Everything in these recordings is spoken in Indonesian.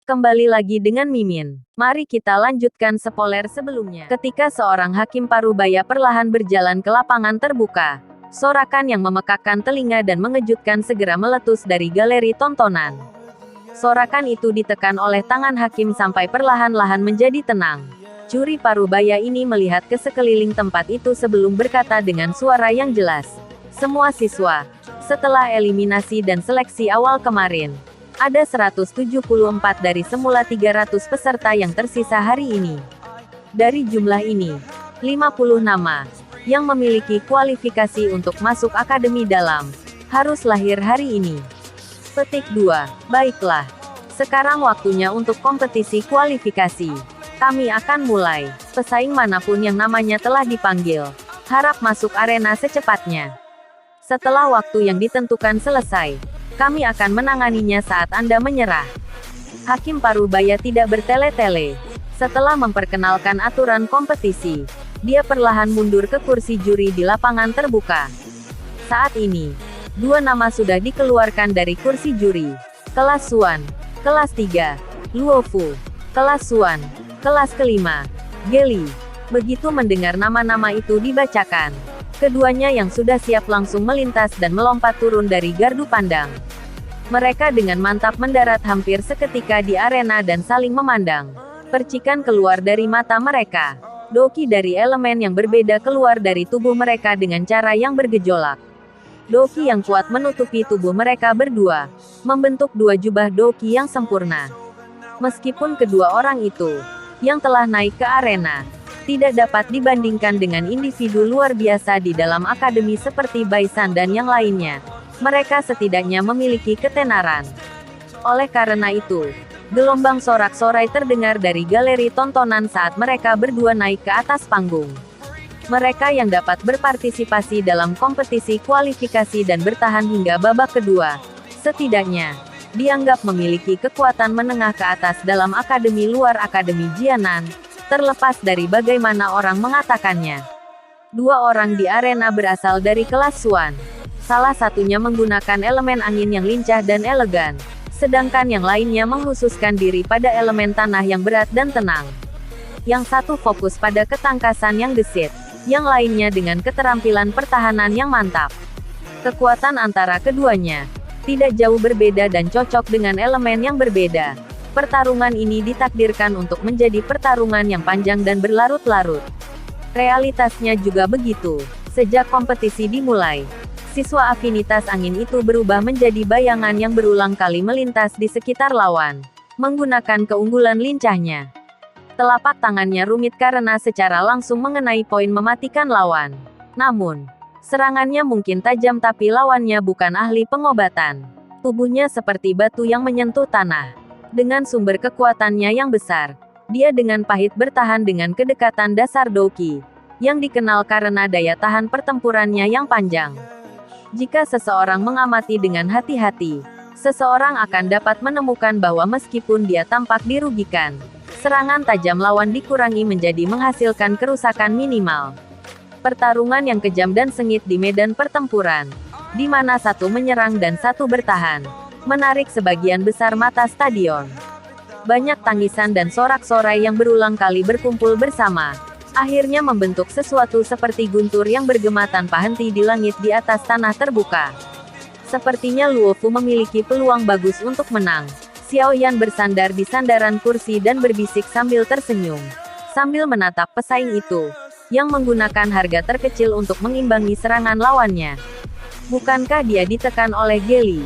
Kembali lagi dengan Mimin. Mari kita lanjutkan spoiler sebelumnya. Ketika seorang hakim parubaya perlahan berjalan ke lapangan terbuka, sorakan yang memekakkan telinga dan mengejutkan segera meletus dari galeri tontonan. Sorakan itu ditekan oleh tangan hakim sampai perlahan-lahan menjadi tenang. Juri parubaya ini melihat ke sekeliling tempat itu sebelum berkata dengan suara yang jelas. Semua siswa, setelah eliminasi dan seleksi awal kemarin, ada 174 dari semula 300 peserta yang tersisa hari ini. Dari jumlah ini, 50 nama yang memiliki kualifikasi untuk masuk akademi dalam harus lahir hari ini. Petik 2. Baiklah. Sekarang waktunya untuk kompetisi kualifikasi. Kami akan mulai. Pesaing manapun yang namanya telah dipanggil, harap masuk arena secepatnya. Setelah waktu yang ditentukan selesai, kami akan menanganinya saat Anda menyerah. Hakim parubaya tidak bertele-tele. Setelah memperkenalkan aturan kompetisi, dia perlahan mundur ke kursi juri di lapangan terbuka. Saat ini, 2 nama sudah dikeluarkan dari kursi juri. Kelas Suan, kelas 3, Luofu, kelas Suan, kelas kelima, Geli. Begitu mendengar nama-nama itu dibacakan, keduanya yang sudah siap langsung melintas dan melompat turun dari gardu pandang. Mereka dengan mantap mendarat hampir seketika di arena dan saling memandang. Percikan keluar dari mata mereka. Doki dari elemen yang berbeda keluar dari tubuh mereka dengan cara yang bergejolak. Doki yang kuat menutupi tubuh mereka berdua, membentuk 2 jubah doki yang sempurna. Meskipun kedua orang itu, yang telah naik ke arena, tidak dapat dibandingkan dengan individu luar biasa di dalam akademi seperti Baisan dan yang lainnya, mereka setidaknya memiliki ketenaran. Oleh karena itu, gelombang sorak-sorai terdengar dari galeri tontonan saat mereka berdua naik ke atas panggung. Mereka yang dapat berpartisipasi dalam kompetisi kualifikasi dan bertahan hingga babak kedua, setidaknya, dianggap memiliki kekuatan menengah ke atas dalam akademi luar akademi Jianan, terlepas dari bagaimana orang mengatakannya. 2 orang di arena berasal dari kelas Suan. Salah satunya menggunakan elemen angin yang lincah dan elegan, sedangkan yang lainnya menghususkan diri pada elemen tanah yang berat dan tenang. Yang satu fokus pada ketangkasan yang gesit, yang lainnya dengan keterampilan pertahanan yang mantap. Kekuatan antara keduanya tidak jauh berbeda dan cocok dengan elemen yang berbeda. Pertarungan ini ditakdirkan untuk menjadi pertarungan yang panjang dan berlarut-larut. Realitasnya juga begitu. Sejak kompetisi dimulai, siswa afinitas angin itu berubah menjadi bayangan yang berulang kali melintas di sekitar lawan, menggunakan keunggulan lincahnya. Telapak tangannya rumit karena secara langsung mengenai poin mematikan lawan. Namun, serangannya mungkin tajam tapi lawannya bukan ahli pengobatan. Tubuhnya seperti batu yang menyentuh tanah. Dengan sumber kekuatannya yang besar, dia dengan pahit bertahan dengan kedekatan dasar Doki, yang dikenal karena daya tahan pertempurannya yang panjang. Jika seseorang mengamati dengan hati-hati, seseorang akan dapat menemukan bahwa meskipun dia tampak dirugikan, serangan tajam lawan dikurangi menjadi menghasilkan kerusakan minimal. Pertarungan yang kejam dan sengit di medan pertempuran, di mana satu menyerang dan satu bertahan, menarik sebagian besar mata stadion. Banyak tangisan dan sorak-sorai yang berulang kali berkumpul bersama, akhirnya membentuk sesuatu seperti guntur yang bergema tanpa henti di langit di atas tanah terbuka. Sepertinya Luofu memiliki peluang bagus untuk menang. Xiao Yan bersandar di sandaran kursi dan berbisik sambil tersenyum, sambil menatap pesaing itu, yang menggunakan harga terkecil untuk mengimbangi serangan lawannya. Bukankah dia ditekan oleh Geli?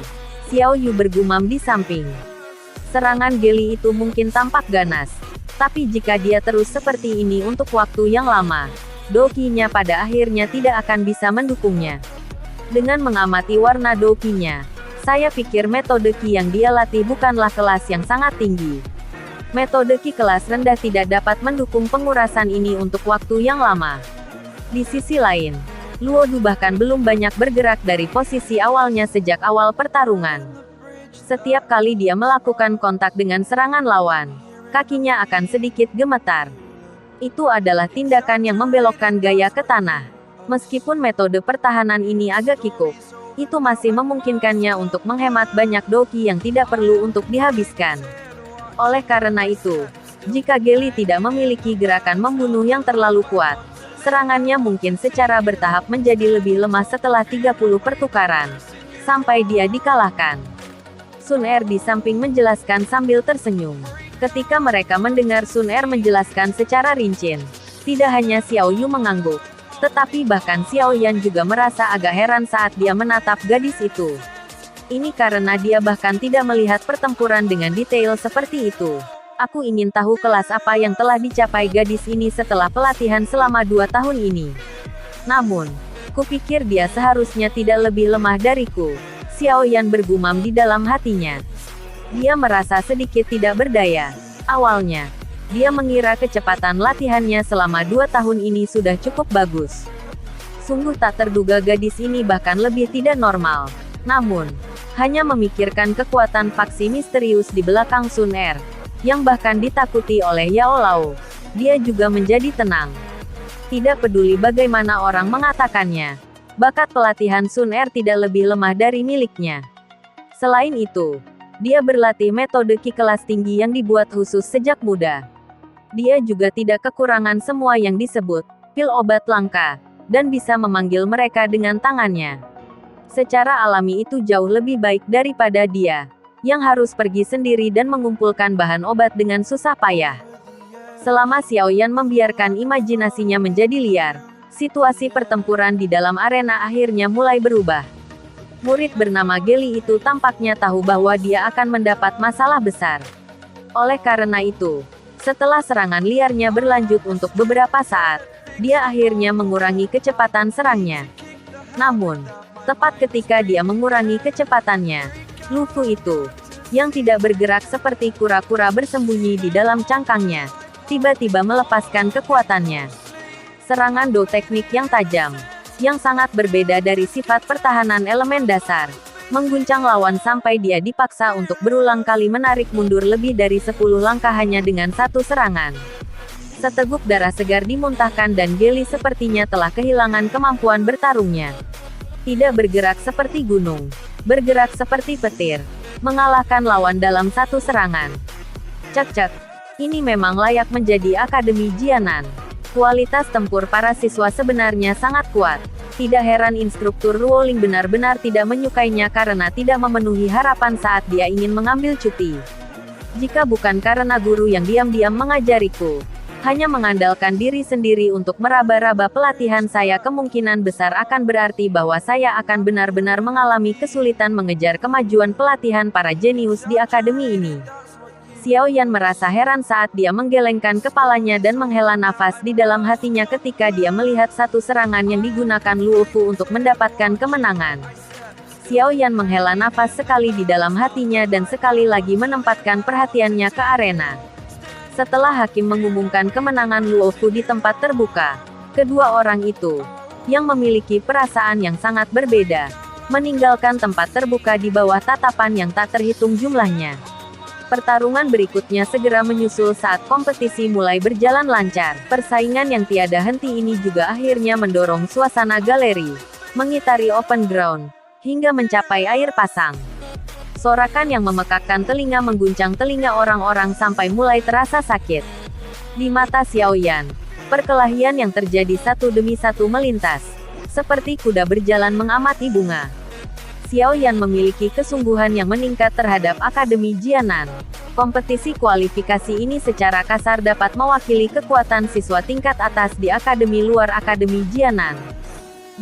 Xiao Yu bergumam di samping. Serangan Geli itu mungkin tampak ganas, tapi jika dia terus seperti ini untuk waktu yang lama, dokinya pada akhirnya tidak akan bisa mendukungnya. Dengan mengamati warna dokinya, saya pikir metode Ki yang dia latih bukanlah kelas yang sangat tinggi. Metode Ki kelas rendah tidak dapat mendukung pengurasan ini untuk waktu yang lama. Di sisi lain, Luo Du bahkan belum banyak bergerak dari posisi awalnya sejak awal pertarungan. Setiap kali dia melakukan kontak dengan serangan lawan, kakinya akan sedikit gemetar. Itu adalah tindakan yang membelokkan gaya ke tanah. Meskipun metode pertahanan ini agak kikuk, itu masih memungkinkannya untuk menghemat banyak doki yang tidak perlu untuk dihabiskan. Oleh karena itu, jika Geli tidak memiliki gerakan membunuh yang terlalu kuat, serangannya mungkin secara bertahap menjadi lebih lemah setelah 30 pertukaran, sampai dia dikalahkan. Sun Er di samping menjelaskan sambil tersenyum. Ketika mereka mendengar Sun Er menjelaskan secara rinci, tidak hanya Xiao Yu mengangguk, tetapi bahkan Xiao Yan juga merasa agak heran saat dia menatap gadis itu. Ini karena dia bahkan tidak melihat pertempuran dengan detail seperti itu. Aku ingin tahu kelas apa yang telah dicapai gadis ini setelah pelatihan selama 2 tahun ini. Namun, kupikir dia seharusnya tidak lebih lemah dariku. Xiao Yan bergumam di dalam hatinya. Dia merasa sedikit tidak berdaya. Awalnya, dia mengira kecepatan latihannya selama 2 tahun ini sudah cukup bagus. Sungguh tak terduga gadis ini bahkan lebih tidak normal. Namun, hanya memikirkan kekuatan faksi misterius di belakang Sun Er, yang bahkan ditakuti oleh Yao Lao, dia juga menjadi tenang. Tidak peduli bagaimana orang mengatakannya, bakat pelatihan Sun Er tidak lebih lemah dari miliknya. Selain itu, dia berlatih metode Qi kelas tinggi yang dibuat khusus sejak muda. Dia juga tidak kekurangan semua yang disebut pil obat langka, dan bisa memanggil mereka dengan tangannya. Secara alami itu jauh lebih baik daripada dia, yang harus pergi sendiri dan mengumpulkan bahan obat dengan susah payah. Selama Xiao Yan membiarkan imajinasinya menjadi liar, situasi pertempuran di dalam arena akhirnya mulai berubah. Murid bernama Geli itu tampaknya tahu bahwa dia akan mendapat masalah besar. Oleh karena itu, setelah serangan liarnya berlanjut untuk beberapa saat, dia akhirnya mengurangi kecepatan serangnya. Namun, tepat ketika dia mengurangi kecepatannya, Lu Fu itu, yang tidak bergerak seperti kura-kura bersembunyi di dalam cangkangnya, tiba-tiba melepaskan kekuatannya. Serangan Do teknik yang tajam, yang sangat berbeda dari sifat pertahanan elemen dasar, mengguncang lawan sampai dia dipaksa untuk berulang kali menarik mundur lebih dari 10 langkah hanya dengan satu serangan. Seteguk darah segar dimuntahkan dan Geli sepertinya telah kehilangan kemampuan bertarungnya. Tidak bergerak seperti gunung, bergerak seperti petir, mengalahkan lawan dalam satu serangan. Cek-cek, ini memang layak menjadi Akademi Jianan. Kualitas tempur para siswa sebenarnya sangat kuat. Tidak heran instruktur Ruoling benar-benar tidak menyukainya karena tidak memenuhi harapan saat dia ingin mengambil cuti. Jika bukan karena guru yang diam-diam mengajariku, hanya mengandalkan diri sendiri untuk meraba-raba pelatihan saya kemungkinan besar akan berarti bahwa saya akan benar-benar mengalami kesulitan mengejar kemajuan pelatihan para jenius di akademi ini. Xiao Yan merasa heran saat dia menggelengkan kepalanya dan menghela nafas di dalam hatinya ketika dia melihat satu serangan yang digunakan Luo Fu untuk mendapatkan kemenangan. Xiao Yan menghela nafas sekali di dalam hatinya dan sekali lagi menempatkan perhatiannya ke arena. Setelah hakim mengumumkan kemenangan Luo Fu di tempat terbuka, kedua orang itu, yang memiliki perasaan yang sangat berbeda, meninggalkan tempat terbuka di bawah tatapan yang tak terhitung jumlahnya. Pertarungan berikutnya segera menyusul saat kompetisi mulai berjalan lancar. Persaingan yang tiada henti ini juga akhirnya mendorong suasana galeri, mengitari open ground, hingga mencapai air pasang. Sorakan yang memekakkan telinga mengguncang telinga orang-orang sampai mulai terasa sakit. Di mata Xiao Yan, perkelahian yang terjadi satu demi satu melintas, seperti kuda berjalan mengamati bunga. Xiao Yan memiliki kesungguhan yang meningkat terhadap Akademi Jianan. Kompetisi kualifikasi ini secara kasar dapat mewakili kekuatan siswa tingkat atas di Akademi luar Akademi Jianan.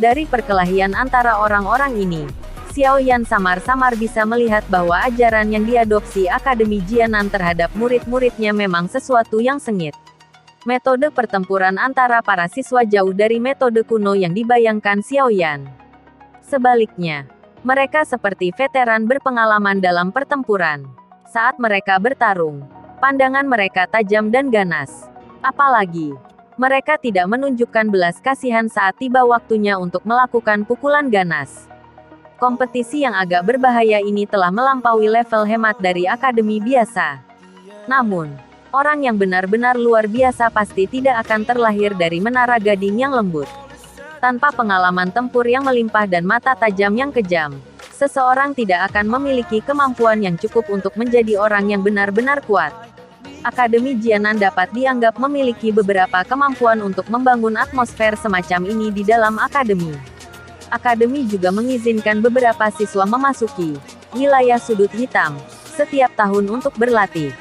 Dari perkelahian antara orang-orang ini, Xiao Yan samar-samar bisa melihat bahwa ajaran yang diadopsi Akademi Jianan terhadap murid-muridnya memang sesuatu yang sengit. Metode pertempuran antara para siswa jauh dari metode kuno yang dibayangkan Xiao Yan. Sebaliknya, mereka seperti veteran berpengalaman dalam pertempuran. Saat mereka bertarung, pandangan mereka tajam dan ganas. Apalagi, mereka tidak menunjukkan belas kasihan saat tiba waktunya untuk melakukan pukulan ganas. Kompetisi yang agak berbahaya ini telah melampaui level hemat dari akademi biasa. Namun, orang yang benar-benar luar biasa pasti tidak akan terlahir dari menara gading yang lembut. Tanpa pengalaman tempur yang melimpah dan mata tajam yang kejam, Seseorang tidak akan memiliki kemampuan yang cukup untuk menjadi orang yang benar-benar kuat. Akademi Jianan dapat dianggap memiliki beberapa kemampuan untuk membangun atmosfer semacam ini di dalam akademi. Akademi juga mengizinkan beberapa siswa memasuki wilayah sudut hitam setiap tahun untuk berlatih.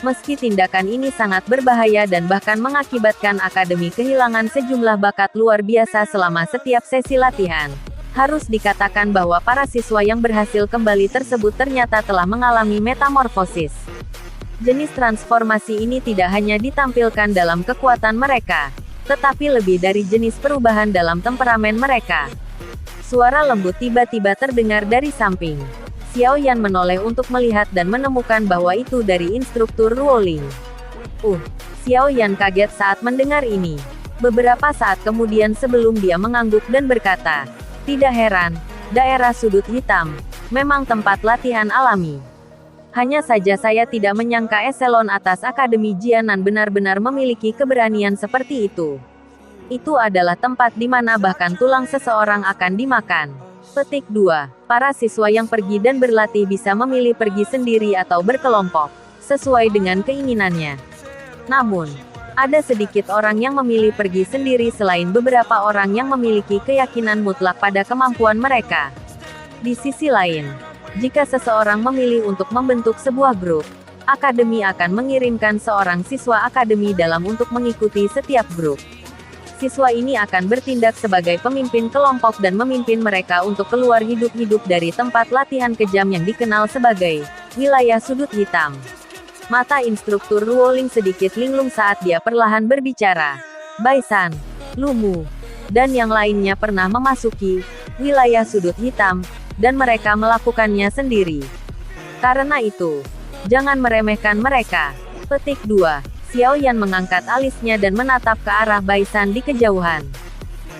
Meski tindakan ini sangat berbahaya dan bahkan mengakibatkan akademi kehilangan sejumlah bakat luar biasa selama setiap sesi latihan, harus dikatakan bahwa para siswa yang berhasil kembali tersebut ternyata telah mengalami metamorfosis. Jenis transformasi ini tidak hanya ditampilkan dalam kekuatan mereka, tetapi lebih dari jenis perubahan dalam temperamen mereka. Suara lembut tiba-tiba terdengar dari samping. Xiao Yan menoleh untuk melihat dan menemukan bahwa itu dari instruktur Ruoling. Xiao Yan kaget saat mendengar ini. Beberapa saat kemudian sebelum dia mengangguk dan berkata, "Tidak heran, daerah sudut hitam memang tempat latihan alami. Hanya saja saya tidak menyangka eselon atas Akademi Jianan benar-benar memiliki keberanian seperti itu. Itu adalah tempat di mana bahkan tulang seseorang akan dimakan." Petik 2. Para siswa yang pergi dan berlatih bisa memilih pergi sendiri atau berkelompok, sesuai dengan keinginannya. Namun, ada sedikit orang yang memilih pergi sendiri selain beberapa orang yang memiliki keyakinan mutlak pada kemampuan mereka. Di sisi lain, jika seseorang memilih untuk membentuk sebuah grup, akademi akan mengirimkan seorang siswa akademi dalam untuk mengikuti setiap grup. Siswa ini akan bertindak sebagai pemimpin kelompok dan memimpin mereka untuk keluar hidup-hidup dari tempat latihan kejam yang dikenal sebagai wilayah sudut hitam. Mata instruktur Ruoling sedikit linglung saat dia perlahan berbicara. Baisan, Lumu, dan yang lainnya pernah memasuki wilayah sudut hitam, dan mereka melakukannya sendiri. Karena itu, jangan meremehkan mereka. Petik 2. Xiao Yan mengangkat alisnya dan menatap ke arah Baisan di kejauhan.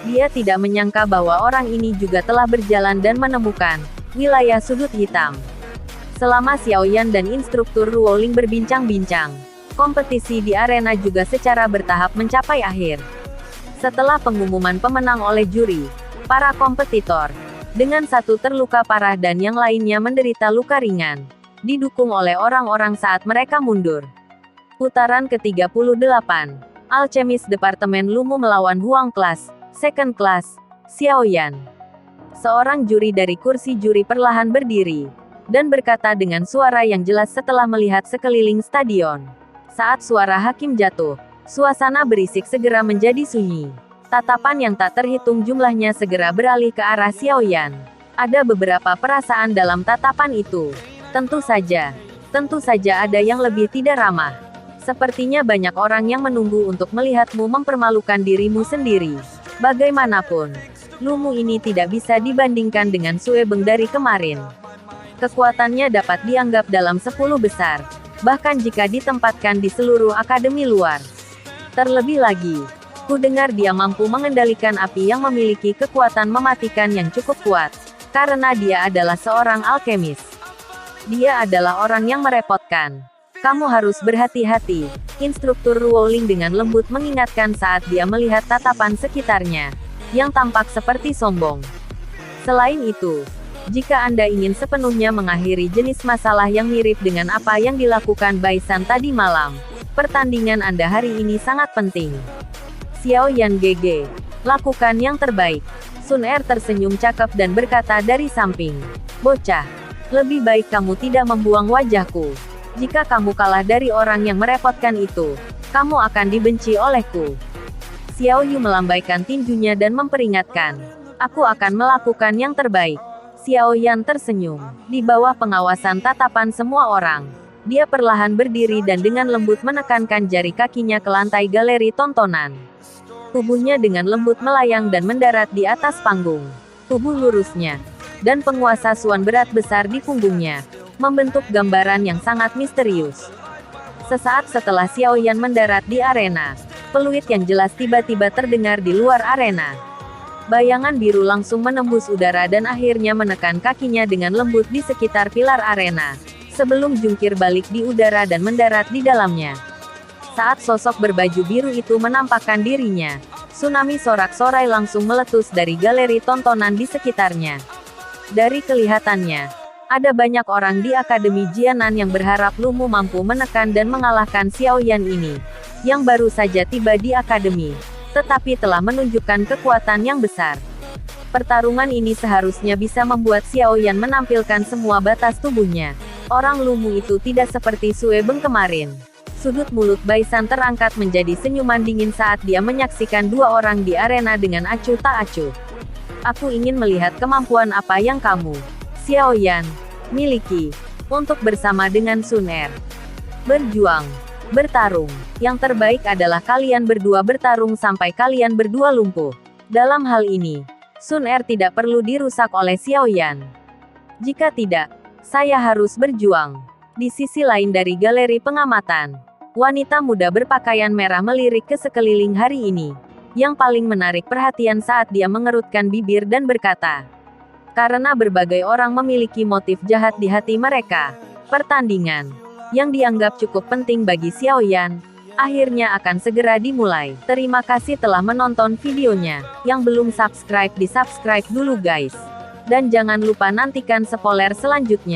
Dia tidak menyangka bahwa orang ini juga telah berjalan dan menemukan wilayah sudut hitam. Selama Xiao Yan dan instruktur Ruoling berbincang-bincang, kompetisi di arena juga secara bertahap mencapai akhir. Setelah pengumuman pemenang oleh juri, para kompetitor, dengan satu terluka parah dan yang lainnya menderita luka ringan, didukung oleh orang-orang saat mereka mundur. Putaran ke-38, Alchemis Departemen Lumu melawan Huang Class, Second Class, Xiao Yan. Seorang juri dari kursi juri perlahan berdiri dan berkata dengan suara yang jelas setelah melihat sekeliling stadion. Saat suara hakim jatuh, suasana berisik segera menjadi sunyi. Tatapan yang tak terhitung jumlahnya segera beralih ke arah Xiao Yan. Ada beberapa perasaan dalam tatapan itu. Tentu saja ada yang lebih tidak ramah. Sepertinya banyak orang yang menunggu untuk melihatmu mempermalukan dirimu sendiri. Bagaimanapun, Lumu ini tidak bisa dibandingkan dengan Sue Beng dari kemarin. Kekuatannya dapat dianggap dalam 10 besar, bahkan jika ditempatkan di seluruh akademi luar. Terlebih lagi, ku dengar dia mampu mengendalikan api yang memiliki kekuatan mematikan yang cukup kuat, karena dia adalah seorang alkemis. Dia adalah orang yang merepotkan. Kamu harus berhati-hati, instruktur Ruoling dengan lembut mengingatkan saat dia melihat tatapan sekitarnya, yang tampak seperti sombong. Selain itu, jika Anda ingin sepenuhnya mengakhiri jenis masalah yang mirip dengan apa yang dilakukan Baisan tadi malam, pertandingan Anda hari ini sangat penting. Xiao Yan GG, lakukan yang terbaik. Sun Er tersenyum cakep dan berkata dari samping, "Bocah, lebih baik kamu tidak membuang wajahku. Jika kamu kalah dari orang yang merepotkan itu, kamu akan dibenci olehku." Xiao Yu melambaikan tinjunya dan memperingatkan, "Aku akan melakukan yang terbaik." Xiao Yan tersenyum. Di bawah pengawasan tatapan semua orang, dia perlahan berdiri dan dengan lembut menekankan jari kakinya ke lantai galeri tontonan. Tubuhnya dengan lembut melayang dan mendarat di atas panggung. Tubuh lurusnya, dan penguasa suan berat besar di punggungnya, membentuk gambaran yang sangat misterius. Sesaat setelah Xiao Yan mendarat di arena, peluit yang jelas tiba-tiba terdengar di luar arena. Bayangan biru langsung menembus udara dan akhirnya menekan kakinya dengan lembut di sekitar pilar arena, sebelum jungkir balik di udara dan mendarat di dalamnya. Saat sosok berbaju biru itu menampakkan dirinya, tsunami sorak-sorai langsung meletus dari galeri tontonan di sekitarnya. Dari kelihatannya, ada banyak orang di Akademi Jianan yang berharap Lumu mampu menekan dan mengalahkan Xiao Yan ini, yang baru saja tiba di Akademi, tetapi telah menunjukkan kekuatan yang besar. Pertarungan ini seharusnya bisa membuat Xiao Yan menampilkan semua batas tubuhnya. Orang Lumu itu tidak seperti Sue Beng kemarin. Sudut mulut Baisan terangkat menjadi senyuman dingin saat dia menyaksikan dua orang di arena dengan acuh tak acuh. Aku ingin melihat kemampuan apa yang kamu, Xiao Yan, miliki, untuk bersama dengan Sun Er. Berjuang, bertarung. Yang terbaik adalah kalian berdua bertarung sampai kalian berdua lumpuh. Dalam hal ini, Sun Er tidak perlu dirusak oleh Xiao Yan. Jika tidak, saya harus berjuang. Di sisi lain dari galeri pengamatan, wanita muda berpakaian merah melirik ke sekeliling hari ini. Yang paling menarik perhatian saat dia mengerutkan bibir dan berkata, karena berbagai orang memiliki motif jahat di hati mereka, pertandingan yang dianggap cukup penting bagi Xiao Yan akhirnya akan segera dimulai. Terima kasih telah menonton videonya. Yang belum subscribe di subscribe dulu guys. Dan jangan lupa nantikan spoiler selanjutnya.